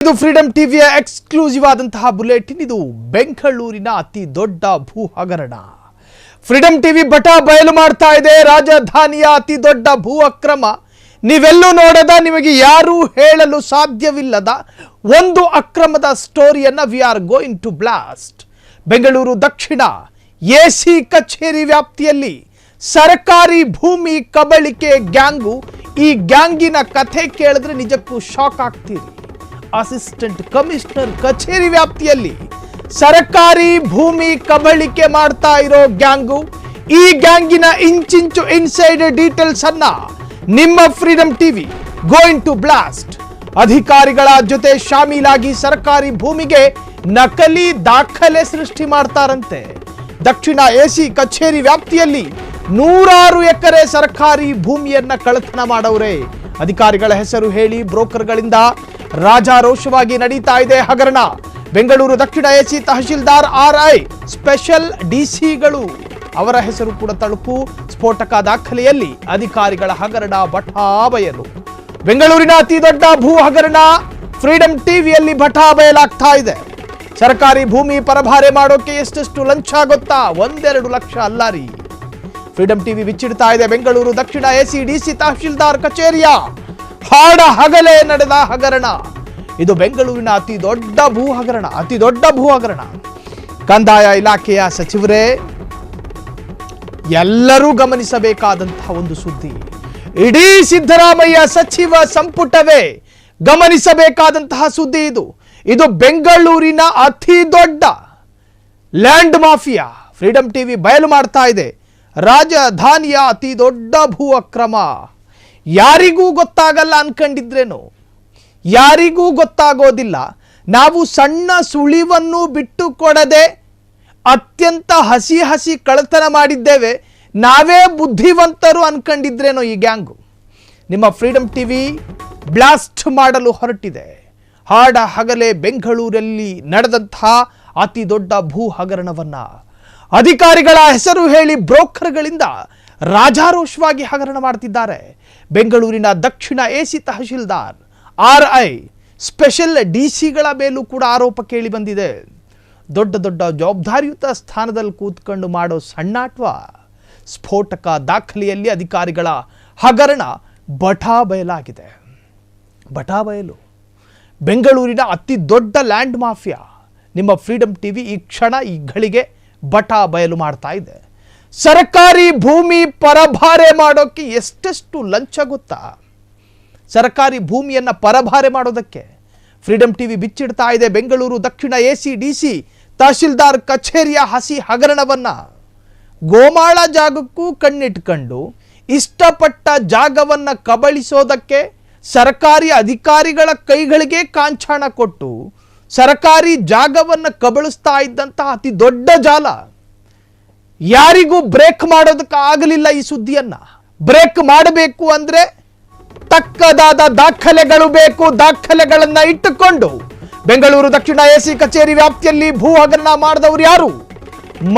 ಇದು ಫ್ರೀಡಂ ಟಿವಿಯ ಎಕ್ಸ್ಕ್ಲೂಸಿವ್ ಆದಂತಹ ಬುಲೆಟಿನ್. ಇದು ಬೆಂಗಳೂರಿನ ಅತಿ ದೊಡ್ಡ ಭೂ ಹಗರಣ. ಫ್ರೀಡಂ ಟಿವಿ ಬಟಾ ಬಯಲು ಮಾಡ್ತಾ ಇದೆ ರಾಜಧಾನಿಯ ಅತಿ ದೊಡ್ಡ ಭೂ ಅಕ್ರಮ. ನೀವೆಲ್ಲೂ ನೋಡದ, ನಿಮಗೆ ಯಾರೂ ಹೇಳಲು ಸಾಧ್ಯವಿಲ್ಲದ ಒಂದು ಅಕ್ರಮದ ಸ್ಟೋರಿಯನ್ನ we are going to blast. Bengaluru ದಕ್ಷಿಣ ಎಸಿ ಕಚೇರಿ ವ್ಯಾಪ್ತಿಯಲ್ಲಿ ಸರ್ಕಾರಿ ಭೂಮಿ ಕಬಳಿಕೆ ಗ್ಯಾಂಗು. ಈ ಗ್ಯಾಂಗಿನ ಕಥೆ ಕೇಳಿದ್ರೆ ನಿಜಕ್ಕೂ ಶಾಕ್ ಆಗ್ತೀರಿ. ಅಸಿಸ್ಟೆಂಟ್ ಕಮಿಷನರ್ ಕಚೇರಿ ವ್ಯಾಪ್ತಿಯಲ್ಲಿ ಸರ್ಕಾರಿ ಭೂಮಿ ಕಬಳಿಕೆ ಮಾಡ್ತಾ ಇರೋ ಗ್ಯಾಂಗು. ಈ ಗ್ಯಾಂಗಿನ ಇಂಚಿಂಚು ಇನ್ಸೈಡ್ ಡೀಟೇಲ್ಸ್ ಅನ್ನ ನಿಮ್ಮ freedom TV going to blast. ಅಧಿಕಾರಿಗಳ ಜೊತೆ ಶಾಮೀಲಾಗಿ ಸರ್ಕಾರಿ ಭೂಮಿಗೆ ನಕಲಿ ದಾಖಲೆ ಸೃಷ್ಟಿ ಮಾಡ್ತಾರಂತೆ. ದಕ್ಷಿಣ ಎಸಿ ಕಚೇರಿ ವ್ಯಾಪ್ತಿಯಲ್ಲಿ 100 ಎಕರೆ ಸರ್ಕಾರಿ ಭೂಮಿಯನ್ನ ಕಳ್ಳತನ ಮಾಡವ್ರೆ. ಅಧಿಕಾರಿಗಳ ಹೆಸರು ಹೇಳಿ ಬ್ರೋಕರ್ಗಳಿಂದ ರಾಜಾರೋಷವಾಗಿ ನಡೀತಾ ಇದೆ ಹಗರಣ. ಬೆಂಗಳೂರು ದಕ್ಷಿಣ ಎಸಿ ತಹಶೀಲ್ದಾರ್ RI ಸ್ಪೆಷಲ್ ಡಿಸಿಗಳು ಅವರ ಹೆಸರು ಕೂಡ ತಳುಕು. ಸ್ಫೋಟಕ ದಾಖಲೆಯಲ್ಲಿ ಅಧಿಕಾರಿಗಳ ಹಗರಣ ಬಟಾಬಯಲು. ಬೆಂಗಳೂರಿನ ಅತಿ ದೊಡ್ಡ ಭೂ ಹಗರಣ ಫ್ರೀಡಂ ಟಿವಿಯಲ್ಲಿ ಬಟಾಬಯಲಾಗ್ತಾ ಇದೆ. ಸರ್ಕಾರಿ ಭೂಮಿ ಪರಭಾರೆ ಮಾಡೋಕೆ ಎಷ್ಟೆಷ್ಟು ಲಂಚ ಗೊತ್ತಾ? 1-2 ಲಕ್ಷ ಅಲ್ಲ ರೀ. ಫ್ರೀಡಂ ಟಿವಿ ಬಿಚ್ಚಿಡ್ತಾ ಇದೆ ಬೆಂಗಳೂರು ದಕ್ಷಿಣ ಎಸಿ ಡಿಸಿ ತಹಶೀಲ್ದಾರ್ ಕಚೇರಿಯ ಹಾಡ ಹಗಲೇ ನಡೆದ ಹಗರಣ. ಇದು ಬೆಂಗಳೂರಿನ ಅತಿ ದೊಡ್ಡ ಭೂ ಹಗರಣ. ಕಂದಾಯ ಇಲಾಖೆಯ ಸಚಿವರೇ, ಎಲ್ಲರೂ ಗಮನಿಸಬೇಕಾದಂತಹ ಒಂದು ಸುದ್ದಿ. ಇಡೀ ಸಿದ್ದರಾಮಯ್ಯ ಸಚಿವ ಸಂಪುಟವೇ ಗಮನಿಸಬೇಕಾದಂತಹ ಸುದ್ದಿ ಇದು. ಇದು ಬೆಂಗಳೂರಿನ ಅತಿ ದೊಡ್ಡ ಲ್ಯಾಂಡ್ ಮಾಫಿಯಾ. ಫ್ರೀಡಂ ಟಿವಿ ಬಯಲು ಮಾಡ್ತಾ ಇದೆ ರಾಜಧಾನಿಯ ಅತಿ ದೊಡ್ಡ ಭೂ ಅಕ್ರಮ. ಯಾರಿಗೂ ಗೊತ್ತಾಗಲ್ಲ ಅನ್ಕೊಂಡಿದ್ರೇನು? ಯಾರಿಗೂ ಗೊತ್ತಾಗೋದಿಲ್ಲ. ನಾವು ಸಣ್ಣ ಸುಳಿವನ್ನು ಬಿಟ್ಟು ಕೊಡದೆ ಅತ್ಯಂತ ಹಸಿ ಕಳ್ಳತನ ಮಾಡಿದ್ದೇವೆ, ನಾವೇ ಬುದ್ಧಿವಂತರು ಅನ್ಕೊಂಡಿದ್ರೇನೋ ಈ ಗ್ಯಾಂಗು. ನಿಮ್ಮ ಫ್ರೀಡಂ ಟಿವಿ ಬ್ಲಾಸ್ಟ್ ಮಾಡಲು ಹೊರಟಿದೆ. ಹಾಡ ಹಗಲೇ ಬೆಂಗಳೂರಲ್ಲಿ ನಡೆದಂತಹ ಅತಿ ದೊಡ್ಡ ಭೂ ಹಗರಣವನ್ನ ಅಧಿಕಾರಿಗಳ ಹೆಸರು ಹೇಳಿ ಬ್ರೋಕರ್ಗಳಿಂದ ರಾಜಾರೋಷವಾಗಿ ಹಗರಣ ಮಾಡ್ತಿದ್ದಾರೆ. ಬೆಂಗಳೂರಿನ ದಕ್ಷಿಣ ಎಸಿ ತಹಶೀಲ್ದಾರ್ RI ಸ್ಪೆಷಲ್ ಡಿಸಿಗಳ ಮೇಲೂ ಕೂಡ ಆರೋಪ ಕೇಳಿ ಬಂದಿದೆ. ದೊಡ್ಡ ದೊಡ್ಡ ಜವಾಬ್ದಾರಿಯುತ ಸ್ಥಾನದಲ್ಲಿ ಕೂತ್ಕೊಂಡು ಮಾಡೋ ಸಣ್ಣಾಟ್ವ. ಸ್ಫೋಟಕ ದಾಖಲೆಯಲ್ಲಿ ಅಧಿಕಾರಿಗಳ ಹಗರಣ ಬಟಾಬಯಲಾಗಿದೆ. ಬಟಾಬಯಲು ಬೆಂಗಳೂರಿನ ಅತಿ ದೊಡ್ಡ ಲ್ಯಾಂಡ್ ಮಾಫಿಯಾ. ನಿಮ್ಮ ಫ್ರೀಡಂ ಟಿವಿ ಈ ಕ್ಷಣ ಈ ಘಳಿಗೆ ಬಟಾಬಯಲು ಮಾಡ್ತಾ ಇದೆ. ಸರ್ಕಾರಿ ಭೂಮಿ ಪರಭಾರೆ ಮಾಡೋಕ್ಕೆ ಎಷ್ಟೆಷ್ಟು ಲಂಚ ಗೊತ್ತಾ? ಸರ್ಕಾರಿ ಭೂಮಿಯನ್ನ ಪರಭಾರೆ ಮಾಡೋದಕ್ಕೆ ಫ್ರೀಡಂ ಟಿವಿ ಬಿಚ್ಚಿಡ್ತಾ ಇದೆ ಬೆಂಗಳೂರು ದಕ್ಷಿಣ ಎಸಿ ಡಿಸಿ ತಹಶೀಲ್ದಾರ್ ಕಚೇರಿಯ ಹಸಿ ಹಗರಣವನ್ನ. ಗೋಮಾಳ ಜಾಗಕ್ಕೂ ಕಣ್ಣಿಟ್ಕೊಂಡು ಇಷ್ಟಪಟ್ಟ ಜಾಗವನ್ನ ಕಬಳಿಸೋದಕ್ಕೆ ಸರ್ಕಾರಿ ಅಧಿಕಾರಿಗಳ ಕೈಗಳಿಗೆ ಕಾಂಚಾಣ ಕೊಟ್ಟು ಸರ್ಕಾರಿ ಜಾಗವನ್ನ ಕಬಳಿಸ್ತಾ ಇದ್ದಂತಹ ಅತಿ ದೊಡ್ಡ ಜಾಲ. ಯಾರಿಗೂ ಬ್ರೇಕ್ ಮಾಡೋದಕ್ಕೆ ಆಗಲಿಲ್ಲ ಈ ಸುದ್ದಿಯನ್ನ. ಬ್ರೇಕ್ ಮಾಡಬೇಕು ಅಂದ್ರೆ ತಕ್ಕದಾದ ದಾಖಲೆಗಳು ಬೇಕು. ದಾಖಲೆಗಳನ್ನ ಇಟ್ಟುಕೊಂಡು ಬೆಂಗಳೂರು ದಕ್ಷಿಣ ಎಸಿ ಕಚೇರಿ ವ್ಯಾಪ್ತಿಯಲ್ಲಿ ಭೂ ಹಗರಣ ಮಾಡಿದವರು ಯಾರು?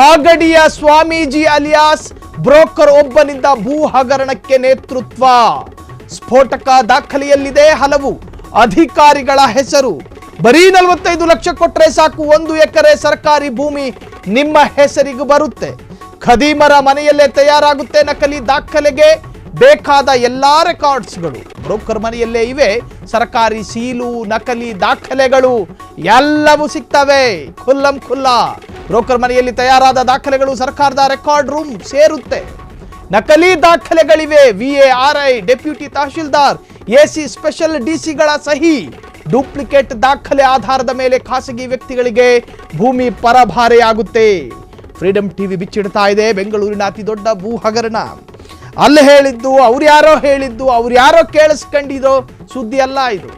ಮಾಗಡಿಯ ಸ್ವಾಮೀಜಿ ಅಲಿಯಾಸ್ ಬ್ರೋಕರ್ ಒಬ್ಬನಿಂದ ಭೂ ಹಗರಣಕ್ಕೆ ನೇತೃತ್ವ. ಸ್ಫೋಟಕ ದಾಖಲೆಯಲ್ಲಿದೆ ಹಲವು ಅಧಿಕಾರಿಗಳ ಹೆಸರು. ಬರೀ 45 ಲಕ್ಷ ಕೊಟ್ಟರೆ ಸಾಕು, 1 ಎಕರೆ ಸರ್ಕಾರಿ ಭೂಮಿ ನಿಮ್ಮ ಹೆಸರಿಗೆ ಬರುತ್ತೆ. ಖದೀಮರ ಮನೆಯಲ್ಲೇ ತಯಾರಾಗುತ್ತೆ ನಕಲಿ ದಾಖಲೆಗೆ ಬೇಕಾದ ಎಲ್ಲಾ ರೆಕಾರ್ಡ್ಸ್ಗಳು. ಬ್ರೋಕರ್ ಮನೆಯಲ್ಲೇ ಇವೆ. ಸರ್ಕಾರಿ ಸೀಲು, ನಕಲಿ ದಾಖಲೆಗಳು ಎಲ್ಲವೂ ಸಿಗ್ತವೆ ಖುಲ್ಲಂ ಖುಲ್ಲಾ. ಬ್ರೋಕರ್ ಮನೆಯಲ್ಲಿ ತಯಾರಾದ ದಾಖಲೆಗಳು ಸರ್ಕಾರದ ರೆಕಾರ್ಡ್ ರೂಮ್ ಸೇರುತ್ತೆ. ನಕಲಿ ದಾಖಲೆಗಳಿವೆ. VA, RI, deputy tahsildar, AC special ಡಿಸಿಗಳ ಸಹಿ. ಡೂಪ್ಲಿಕೇಟ್ ದಾಖಲೆ ಆಧಾರದ ಮೇಲೆ ಖಾಸಗಿ ವ್ಯಕ್ತಿಗಳಿಗೆ ಭೂಮಿ ಪರಭಾರೆಯಾಗುತ್ತೆ. ಫ್ರೀಡಂ ಟಿವಿ ಬಿಚ್ಚಿಡ್ತಾ ಇದೆ ಬೆಂಗಳೂರಿನ ಅತಿ ದೊಡ್ಡ ಭೂ ಹಗರಣ. ಅಲ್ಲಿ ಹೇಳಿದ್ದು ಅವ್ರು ಯಾರೋ ಕೇಳಿಸ್ಕೊಂಡಿರೋ ಸುದ್ದಿ ಅಲ್ಲ ಇದು.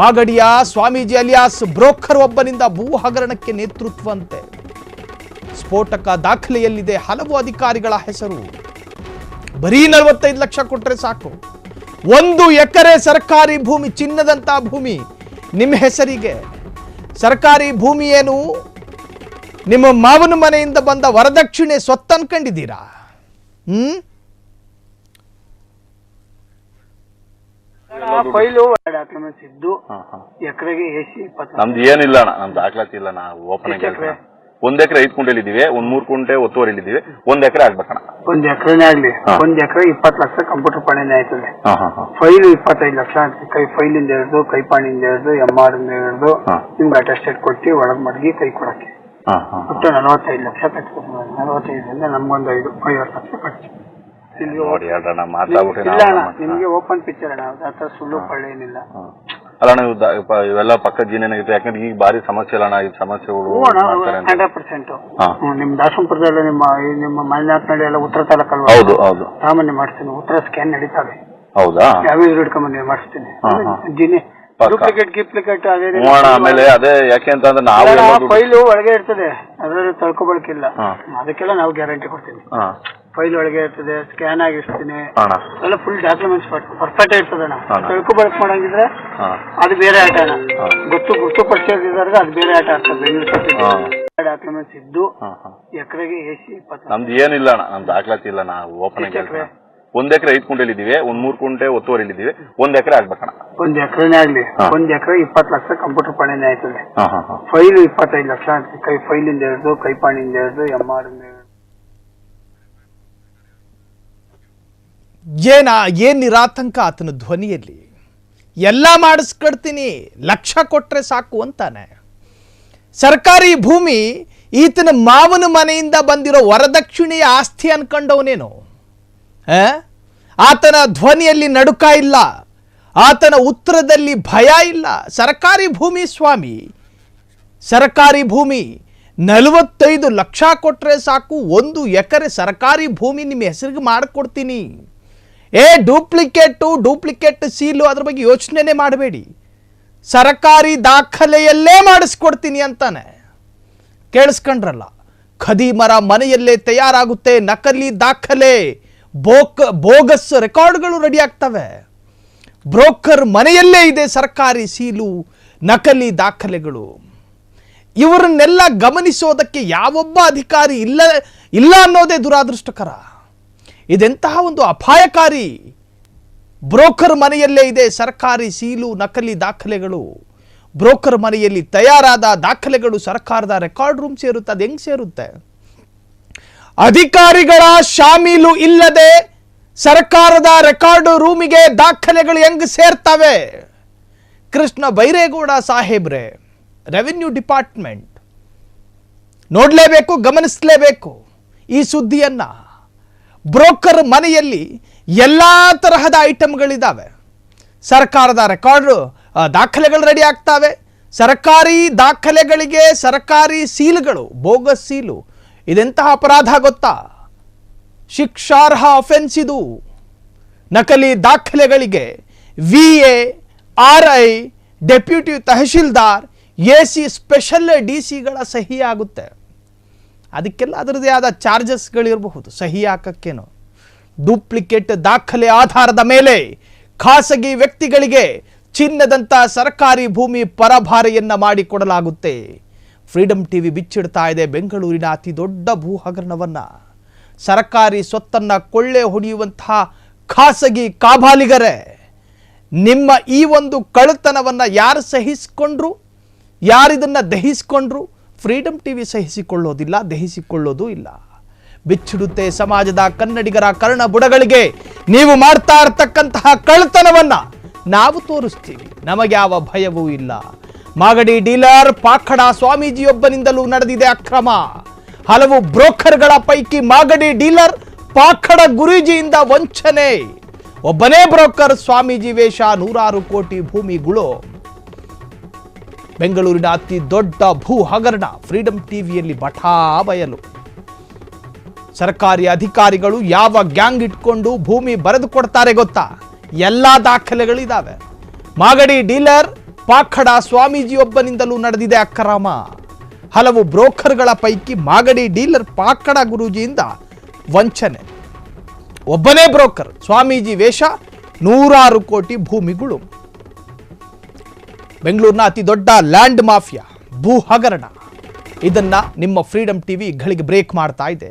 ಮಾಗಡಿಯ ಸ್ವಾಮೀಜಿ ಅಲಿಯಾಸ್ ಬ್ರೋಕರ್ ಒಬ್ಬನಿಂದ ಭೂ ಹಗರಣಕ್ಕೆ ನೇತೃತ್ವಂತೆ. ಸ್ಫೋಟಕ ದಾಖಲೆಯಲ್ಲಿದೆ ಹಲವು ಅಧಿಕಾರಿಗಳ ಹೆಸರು. ಬರೀ 45 ಲಕ್ಷ ಕೊಟ್ಟರೆ ಸಾಕು, 1 ಎಕರೆ ಸರ್ಕಾರಿ ಭೂಮಿ, ಚಿನ್ನದಂತ ಭೂಮಿ ನಿಮ್ಮ ಹೆಸರಿಗೆ. ಸರ್ಕಾರಿ ಭೂಮಿ ಏನು ನಿಮ್ಮ ಮಾವನ ಮನೆಯಿಂದ ಬಂದ ವರದಕ್ಷಿಣೆ ಸ್ವತ್ತು ಅನ್ಕೊಂಡಿದ್ದೀರಾ? ಫೈಲು ಡಾಕ್ಯುಮೆಂಟ್ಸ್ ಇದ್ದು ಎಕರೆಗೆ AC 20. ನಮ್ದು ಏನಿಲ್ಲ ಅಣ್ಣ, ನಮ್ದು ದಾಖಲಾತಿ ಇಲ್ಲ. ನಾವು ಓಪನ್ ಆಗಿ 1 ಎಕರೆ 5 ಕುಂಟೆಲ್ ಇದೀವಿ, 3 ಕುಂಟೆ ಒತ್ತುವರಿ ಇದೀವಿ. 1 ಎಕರೆ ಆಗ್ಬೇಕಣ್ಣ. 1 ಎಕರೆನೇ ಆಗ್ಲಿ. 1 ಎಕರೆ 20 ಲಕ್ಷ ಕಂಪ್ಯೂಟರ್ ಪಣಿನೇ ಆಯ್ತದೆ. ಫೈಲ್ 25 ಲಕ್ಷ ಅಂತ ಕೈ ಫೈಲಿಂದ ಹಿಡಿದು ಕೈ ಪಾಣಿಂದ ಹಿಡಿದು MR ಇಂದ ಹಿಡಿದು ನಿಮ್ಗೆ ಅಟೆಸ್ಟೇಟ್ ಕೊಟ್ಟು ಒಳಗ್ ಮಡಗಿ ಕೈ ಕೊಡಕ್ಕೆ ಒಟ್ಟು 45 ಲಕ್ಷ ಕಟ್ಬೇಕು. 45ರಿಂದ ನಮ್ಗೊಂದು 50 ಲಕ್ಷ ಖರ್ಚು. ಇಲ್ಲ ಅಣ್ಣ, ನಿಮ್ಗೆ ಓಪನ್ ಪಿಕ್ಚರ್ ಅಣ್ಣ, ಆತರ ಸುಳ್ಳು ಪಳ್ಳೆ ಏನಿಲ್ಲ. ಅಲ್ಲ ಅಣ್ಣ, ಇವೆಲ್ಲ ಪಕ್ಕ ಜೀನೇನಾಗಿತ್ತು, ಯಾಕಂದ್ರೆ ಈಗ ಭಾರಿ ಸಮಸ್ಯೆ ಅಲ್ಲ ಅಣ್ಣ, ಈ ಸಮಸ್ಯೆಗಳು 100%. ನಿಮ್ ದಾಸಂಪುರದಲ್ಲಿ ನಿಮ್ಮ ಮಲೆನಾಥ್ನಲ್ಲಿ ಎಲ್ಲ ಉತ್ತರ ತಾಲೂಕಲ್ವಾ? ಹೌದು ಹೌದು. ಸಾಮಾನ್ಯ ಮಾಡಿಸ್ತೀನಿ, ಉತ್ತರ ಸ್ಕ್ಯಾನ್ ನಡೀತಾವೆ. ಹೌದಾ? ಯಾವ್ಯಾವ ಹಿಡ್ಕೊಂಬಂದು ಮಾಡಿಸ್ತೀನಿ. ಡೂಪ್ಲಿಕೇಟ್ ಅದೇ. ಆಮೇಲೆ ಅದೇ ಯಾಕೆ ಅಂತಂದ್ರೆ ನಾವು ಫೈಲು ಒಳಗೆ ಇರ್ತದೆ, ಅದ್ರಲ್ಲಿ ತಳ್ಕೊಬಳಕಿಲ್ಲ. ಅದಕ್ಕೆಲ್ಲ ನಾವು ಗ್ಯಾರಂಟಿ ಕೊಡ್ತೀನಿ. ಫೈಲ್ ಒಳಗೆ ಇರ್ತದೆ, ಸ್ಕ್ಯಾನ್ ಆಗಿರ್ತೀನಿ, ಎಲ್ಲ ಫುಲ್ ಡಾಕ್ಯುಮೆಂಟ್ಸ್ ಪರ್ಫೆಕ್ಟ್ ಇರ್ತದಣ್ಣ. ತಳ್ಕೊಬಳಕ್ ಮಾಡಂಗಿದ್ರೆ ಅದು ಬೇರೆ ಆಟ ಅಣ್ಣ. ಗುರ್ತು ಪರಿಚಯದವ್ರಿಗೆ ಅದು ಬೇರೆ ಆಟ ಆಗ್ತದೆ. ಬೆಂಗಳೂರು ಡಾಕ್ಯುಮೆಂಟ್ಸ್ ಇದ್ದು ಎಕರೆಗೆ AC 20. ನಮ್ದು ಏನಿಲ್ಲ ಅಣ್ಣ, ನಮ್ದು ದಾಖಲಾತಿ ಇಲ್ಲ. ನಾವು ಓಪನ್ ಆಗಿ 1 ಎಕರೆ 5 ಕುಂಟೆಲ್ ಇದೀವಿ, 3 ಕುಂಟೆ ಒತ್ತುವರಿ ಇದೀವಿ. 1 ಎಕರೆ ಆಗ್ಬೇಕಣ್ಣ. 1 ಎಕರೆನೇ ಆಗ್ಲಿ. 1 ಎಕರೆ 20 ಲಕ್ಷ ಕಂಪ್ಯೂಟರ್ ಪಣಿನೇ ಆಯ್ತದೆ. ಫೈಲ್ 25 ಲಕ್ಷ ಅಂತ ಕೈ ಫೈಲಿಂದ ಹಿಡಿದು ಕೈ ಪಾಣಿಂದ ಹಿಡಿದು MR ಇಂದ ಹಿಡಿದು. ಏನ್ ನಿರಾತಂಕ ಆತನ ಧ್ವನಿಯಲ್ಲಿ. ಎಲ್ಲ ಮಾಡಿಸ್ಕೊಡ್ತೀನಿ, ಲಕ್ಷ ಕೊಟ್ರೆ ಸಾಕು ಅಂತಾನೆ. ಸರ್ಕಾರಿ ಭೂಮಿ ಈತನ ಮಾವನ ಮನೆಯಿಂದ ಬಂದಿರೋ ವರದಕ್ಷಿಣೆಯ ಆಸ್ತಿ ಅನ್ಕೊಂಡವನೇನು? ಆತನ ಧ್ವನಿಯಲ್ಲಿ ನಡುಕ ಇಲ್ಲ, ಆತನ ಉತ್ತರದಲ್ಲಿ ಭಯ ಇಲ್ಲ. ಸರ್ಕಾರಿ ಭೂಮಿ ಸ್ವಾಮಿ, ಸರ್ಕಾರಿ ಭೂಮಿ 45 ಲಕ್ಷ ಕೊಟ್ರೆ ಸಾಕು, 1 ಎಕರೆ ಸರ್ಕಾರಿ ಭೂಮಿ ನಿಮ್ಮ ಹೆಸರಿಗೆ ಮಾಡಿಕೊಡ್ತೀನಿ. ಡೂಪ್ಲಿಕೇಟ್ ಸೀಲು, ಅದ್ರ ಬಗ್ಗೆ ಯೋಚನೆ ಮಾಡಬೇಡಿ, ಸರ್ಕಾರಿ ದಾಖಲೆಯಲ್ಲೇ ಮಾಡಿಸ್ಕೊಡ್ತೀನಿ ಅಂತಾನೆ. ಕೇಳಿಸ್ಕೊಂಡ್ರಲ್ಲ, ಖದೀಮರ ಮನೆಯಲ್ಲೇ ತಯಾರಾಗುತ್ತೆ ನಕಲಿ ದಾಖಲೆ, ಬೋಗಸ್ ರೆಕಾರ್ಡ್ಗಳು ರೆಡಿ ಆಗ್ತವೆ. ಬ್ರೋಕರ್ ಮನೆಯಲ್ಲೇ ಇದೆ ಸರ್ಕಾರಿ ಸೀಲು, ನಕಲಿ ದಾಖಲೆಗಳು. ಇವರನ್ನೆಲ್ಲ ಗಮನಿಸೋದಕ್ಕೆ ಯಾವೊಬ್ಬ ಅಧಿಕಾರಿ ಇಲ್ಲ ಅನ್ನೋದೇ ದುರಾದೃಷ್ಟಕರ. ಇದೆಂತಹ ಒಂದು ಅಪಾಯಕಾರಿ. ಬ್ರೋಕರ್ ಮನೆಯಲ್ಲೇ ಇದೆ ಸರ್ಕಾರಿ ಸೀಲು, ನಕಲಿ ದಾಖಲೆಗಳು. ಬ್ರೋಕರ್ ಮನೆಯಲ್ಲಿ ತಯಾರಾದ ದಾಖಲೆಗಳು ಸರ್ಕಾರದ ರೆಕಾರ್ಡ್ ರೂಮ್ ಸೇರುತ್ತೆ. ಅದು ಹೆಂಗ್ ಸೇರುತ್ತೆ? ಅಧಿಕಾರಿಗಳ ಶಾಮೀಲು ಇಲ್ಲದೆ ಸರ್ಕಾರದ ರೆಕಾರ್ಡ್ ರೂಮಿಗೆ ದಾಖಲೆಗಳು ಹೆಂಗ್ ಸೇರ್ತವೆ? ಕೃಷ್ಣ ಬೈರೇಗೌಡ ಸಾಹೇಬ್ರೆ, ರೆವಿನ್ಯೂ ಡಿಪಾರ್ಟ್ಮೆಂಟ್ ನೋಡ್ಲೇಬೇಕು, ಗಮನಿಸಲೇಬೇಕು ಈ ಸುದ್ದಿಯನ್ನ. ಬ್ರೋಕರ್ ಮನೆಯಲ್ಲಿ ಎಲ್ಲಾ ತರಹದ ಐಟಮ್ಗಳಿದ್ದಾವೆ. ಸರ್ಕಾರದ ರೆಕಾರ್ಡ್ ದಾಖಲೆಗಳು ರೆಡಿ ಆಗ್ತವೆ. ಸರ್ಕಾರಿ ದಾಖಲೆಗಳಿಗೆ ಸರ್ಕಾರಿ ಸೀಲ್ಗಳು, ಬೋಗಸ್ ಸೀಲು. ಇದೆಂತಹ ಅಪರಾಧ ಗೊತ್ತಾ? ಶಿಕ್ಷಾರ್ಹ ಅಫೆನ್ಸ್ ಇದು. ನಕಲಿ ದಾಖಲೆಗಳಿಗೆ VA, RI, deputy tahsildar, AC, special DCಗಳ ಸಹಿ ಆಗುತ್ತೆ. ಅದಕ್ಕೆಲ್ಲ ಅದರದೇ ಆದ ಚಾರ್ಜಸ್ಗಳಿರಬಹುದು ಸಹಿ ಹಾಕಕ್ಕೇನು. ಡೂಪ್ಲಿಕೇಟ್ ದಾಖಲೆ ಆಧಾರದ ಮೇಲೆ ಖಾಸಗಿ ವ್ಯಕ್ತಿಗಳಿಗೆ ಚಿನ್ನದಂತ ಸರ್ಕಾರಿ ಭೂಮಿ ಪರಭಾರೆಯನ್ನ ಮಾಡಿಕೊಡಲಾಗುತ್ತೆ. ಫ್ರೀಡಂ ಟಿವಿ ಬಿಚ್ಚಿಡ್ತಾ ಇದೆ ಬೆಂಗಳೂರಿನ ಅತಿ ದೊಡ್ಡ ಭೂ ಹಗರಣವನ್ನ. ಸರ್ಕಾರಿ ಸ್ವತ್ತನ್ನ ಕೊಳ್ಳೆ ಹೊಡೆಯುವಂತಹ ಖಾಸಗಿ ಕಾಬಾಲಿಗರೇ, ನಿಮ್ಮ ಈ ಒಂದು ಕಳ್ಳತನವನ್ನ ಯಾರು ಸಹಿಸಿಕೊಂಡ್ರು, ಯಾರಿದನ್ನ ದಹಿಸಿಕೊಂಡ್ರು, ಫ್ರೀಡಂ ಟಿವಿ ಸಹಿಸಿಕೊಳ್ಳೋದಿಲ್ಲ, ದಹಿಸಿಕೊಳ್ಳೋದು ಇಲ್ಲ. ಬಿಚ್ಚಿಡುತ್ತೆ ಸಮಾಜದ ಕನ್ನಡಿಗರ ಕರ್ಣ ಬುಡಗಳಿಗೆ ನೀವು ಮಾಡ್ತಾ ಇರತಕ್ಕಂತಹ ಕಳ್ಳತನವನ್ನ ನಾವು ತೋರಿಸ್ತೀವಿ. ನಮಗೆ ಯಾವ ಭಯವೂ ಇಲ್ಲ. ಮಾಗಡಿ ಡೀಲರ್ ಪಾಖಡ ಸ್ವಾಮೀಜಿಯೊಬ್ಬನಿಂದಲೂ ನಡೆದಿದೆ ಅಕ್ರಮ. ಹಲವು ಬ್ರೋಕರ್ಗಳ ಪೈಕಿ ಮಾಗಡಿ ಡೀಲರ್ ಪಾಖಡ ಗುರೂಜಿಯಿಂದ ವಂಚನೆ. ಒಬ್ಬನೇ ಬ್ರೋಕರ್ ಸ್ವಾಮೀಜಿ ವೇಷ, 100 ಕೋಟಿ ಭೂಮಿಗಳು. ಬೆಂಗಳೂರಿನ ಅತಿ ದೊಡ್ಡ ಭೂ ಹಗರಣ ಫ್ರೀಡಂ ಟಿವಿಯಲ್ಲಿ ಬಠಾ ಬಯಲು. ಸರ್ಕಾರಿ ಅಧಿಕಾರಿಗಳು ಯಾವ ಗ್ಯಾಂಗ್ ಇಟ್ಕೊಂಡು ಭೂಮಿ ಬರೆದು ಕೊಡ್ತಾರೆ ಗೊತ್ತಾ? ಎಲ್ಲಾ ದಾಖಲೆಗಳಿದಾವೆ. ಮಾಗಡಿ ಡೀಲರ್ ಪಾಖಡ ಸ್ವಾಮೀಜಿಯೊಬ್ಬನಿಂದಲೂ ನಡೆದಿದೆ ಅಕ್ರಮ. ಹಲವು ಬ್ರೋಕರ್ಗಳ ಪೈಕಿ ಮಾಗಡಿ ಡೀಲರ್ ಪಾಖಡ ಗುರೂಜಿಯಿಂದ ವಂಚನೆ. ಒಬ್ಬನೇ ಬ್ರೋಕರ್ ಸ್ವಾಮೀಜಿ ವೇಷ, 100 ಕೋಟಿ ಭೂಮಿಗಳು. ಬೆಂಗಳೂರಿನ ಅತಿ ದೊಡ್ಡ ಲ್ಯಾಂಡ್ ಮಾಫಿಯಾ, ಭೂ ಹಗರಣ. ಇದನ್ನ ನಿಮ್ಮ ಫ್ರೀಡಂ ಟಿವಿ ಗಳಿಗೆ ಬ್ರೇಕ್ ಮಾಡ್ತಾ ಇದೆ.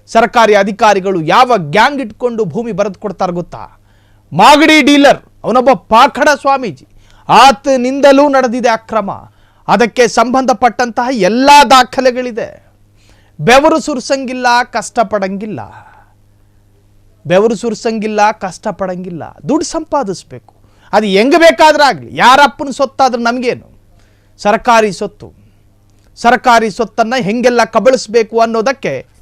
ಸರ್ಕಾರಿ ಅಧಿಕಾರಿಗಳು ಯಾವ ಗ್ಯಾಂಗ್ ಇಟ್ಕೊಂಡು ಭೂಮಿ ಬರೆದು ಕೊಡ್ತಾರೆ ಗೊತ್ತಾ? ಮಾಗಡಿ ಡೀಲರ್ ಅವನೊಬ್ಬ ಪಾಖಡ ಸ್ವಾಮೀಜಿ. ಆತನಿಂದಲೂ ನಡೆದಿದೆ ಅಕ್ರಮ. ಅದಕ್ಕೆ ಸಂಬಂಧಪಟ್ಟಂತಹ ಎಲ್ಲ ದಾಖಲೆಗಳಿದೆ. ಬೆವರು ಸುರಿಸಂಗಿಲ್ಲ, ಕಷ್ಟಪಡಂಗಿಲ್ಲ. ಬೆವರು ಸುರಿಸಂಗಿಲ್ಲ, ಕಷ್ಟಪಡಂಗಿಲ್ಲ. ದುಡ್ಡು ಸಂಪಾದಿಸ್ಬೇಕು. ಅದು ಹೆಂಗೆ ಬೇಕಾದ್ರೂ ಆಗಲಿ, ಯಾರಪ್ಪನ ಸೊತ್ತಾದ್ರೂ ನಮಗೇನು. ಸರ್ಕಾರಿ ಸೊತ್ತು, ಸರ್ಕಾರಿ ಸೊತ್ತನ್ನು ಹೆಂಗೆಲ್ಲ ಕಬಳಿಸ್ಬೇಕು ಅನ್ನೋದಕ್ಕೆ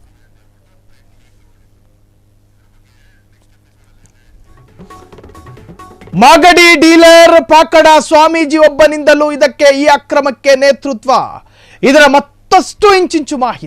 ಮಾಗಡಿ ಡೀಲರ್ ಪಾಕಡ ಸ್ವಾಮೀಜಿ ಒಬ್ಬನಿಂದಲೂ ಈ ಅಕ್ರಮಕ್ಕೆ ನೇತೃತ್ವ. ಇದರ ಮತ್ತಷ್ಟು ಇಂಚಿಂಚು ಮಾಹಿತಿ.